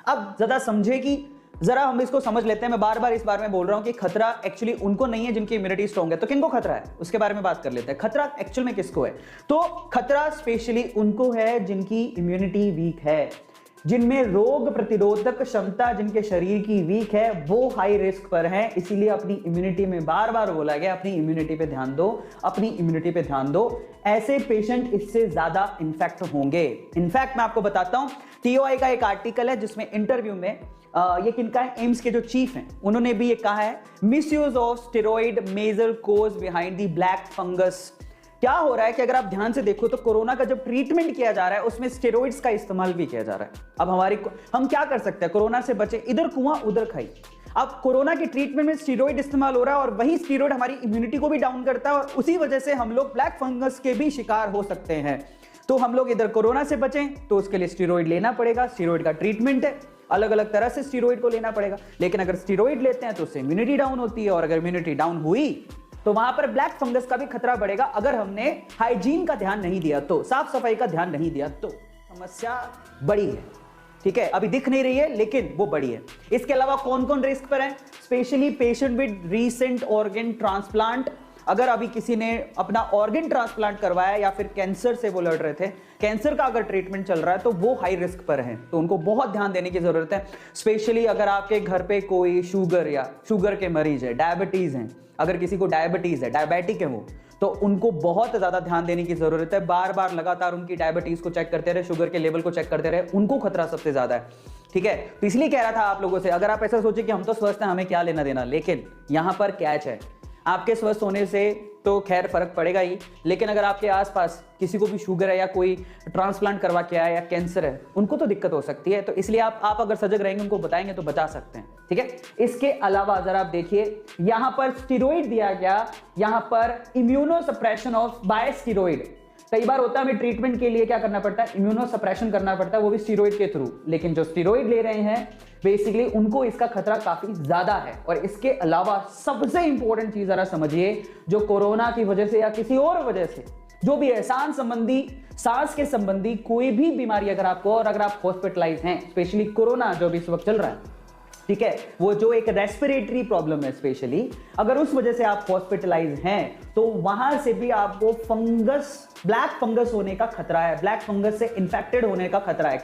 अब ज्यादा समझे कि जरा हम इसको समझ लेते हैं। मैं बार बार इस बारे में बोल रहा हूं कि खतरा एक्चुअली उनको नहीं है जिनकी इम्यूनिटी स्ट्रांग है। तो किनको खतरा है उसके बारे में बात कर लेते हैं। खतरा एक्चुअल में किसको है? तो खतरा स्पेशली उनको है जिनकी इम्यूनिटी वीक है, जिनमें रोग प्रतिरोधक क्षमता जिनके शरीर की वीक है, वो हाई रिस्क पर हैं। इसीलिए अपनी इम्यूनिटी में बार बार बोला गया अपनी इम्यूनिटी पे ध्यान दो, अपनी इम्यूनिटी पे ध्यान दो। ऐसे पेशेंट इससे ज्यादा इन्फेक्ट होंगे। इनफैक्ट मैं आपको बताता हूं, टीओआई का एक आर्टिकल है जिसमें इंटरव्यू में ये किनका है, एम्स के जो चीफ हैं उन्होंने भी ये कहा है, misuse of steroid major cause behind the black fungus. क्या हो रहा है कि अगर आप ध्यान से देखो तो कोरोना का जब ट्रीटमेंट किया जा रहा है उसमें स्टेरॉइड्स का इस्तेमाल भी किया जा रहा है। अब हम क्या कर सकते हैं कोरोना से बचे? इधर कुआं उधर खाई। अब कोरोना के ट्रीटमेंट में स्टेरॉइड इस्तेमाल हो रहा है और वही स्टेरॉइड हमारी इम्यूनिटी को भी डाउन करता है और उसी वजह से हम लोग ब्लैक फंगस के भी शिकार हो सकते हैं। तो हम लोग इधर कोरोना से बचें तो उसके लिए स्टेरॉइड लेना पड़ेगा। स्टेरॉइड का ट्रीटमेंट है, अलग अलग तरह से स्टेरॉइड को लेना पड़ेगा। लेकिन अगर स्टेरॉइड लेते हैं तो उससे इम्यूनिटी डाउन होती है और अगर इम्यूनिटी डाउन हुई तो वहां पर ब्लैक फंगस का भी खतरा बढ़ेगा। अगर हमने हाइजीन का ध्यान नहीं दिया तो, साफ सफाई का ध्यान नहीं दिया तो समस्या बड़ी है। ठीक है, अभी दिख नहीं रही है लेकिन वो बड़ी है। इसके अलावा कौन कौन रिस्क पर है? Specially patient with recent organ transplant. अगर अभी किसी ने अपना ऑर्गन ट्रांसप्लांट करवाया या फिर कैंसर से वो लड़ रहे थे, कैंसर का अगर ट्रीटमेंट चल रहा है तो वो हाई रिस्क पर हैं, तो उनको बहुत ध्यान देने की जरूरत है। स्पेशली अगर आपके घर पे कोई शुगर या शुगर के मरीज है, डायबिटीज हैं, अगर किसी को डायबिटीज है, डायबिटिक है वो, तो उनको बहुत ज्यादा ध्यान देने की जरूरत है। बार बार लगातार उनकी डायबिटीज को चेक करते रहे, शुगर के लेवल को चेक करते रहे, उनको खतरा सबसे ज्यादा है। ठीक है, तो इसलिए कह रहा था आप लोगों से, अगर आप ऐसा सोचे कि हम तो स्वस्थ हैं हमें क्या लेना देना, लेकिन यहां पर कैच है, आपके स्वस्थ होने से तो खैर फर्क पड़ेगा ही, लेकिन अगर आपके आसपास किसी को भी शुगर है या कोई ट्रांसप्लांट करवा के आया या कैंसर है, उनको तो दिक्कत हो सकती है। तो इसलिए आप अगर सजग रहेंगे, उनको बताएंगे तो बचा सकते हैं। ठीक है, इसके अलावा जरा आप देखिए, यहां पर स्टेरॉइड दिया गया, यहां पर immunosuppression of by steroid. कई बार होता है हमें ट्रीटमेंट के लिए क्या करना पड़ता है, इम्यूनो सप्रेशन करना पड़ता है, वो भी स्टेरॉइड के थ्रू। लेकिन जो स्टेरॉइड ले रहे हैं बेसिकली उनको इसका खतरा काफी ज्यादा है। और इसके अलावा सबसे इंपॉर्टेंट चीज जरा समझिए, जो कोरोना की वजह से या किसी और वजह से जो भी है, सांस के संबंधी कोई भी बीमारी अगर आपको, और अगर आप हॉस्पिटलाइज हैं, स्पेशली कोरोना जो भी इस वक्त चल रहा है, ठीक है, वो जो एक रेस्पिरेटरी प्रॉब्लम है स्पेशली, अगर उस वजह से आप हॉस्पिटलाइज हैं तो वहां से भी आपको ब्लैक फंगस होने का खतरा है, ब्लैक फंगस से इंफेक्टेड होने का खतरा है।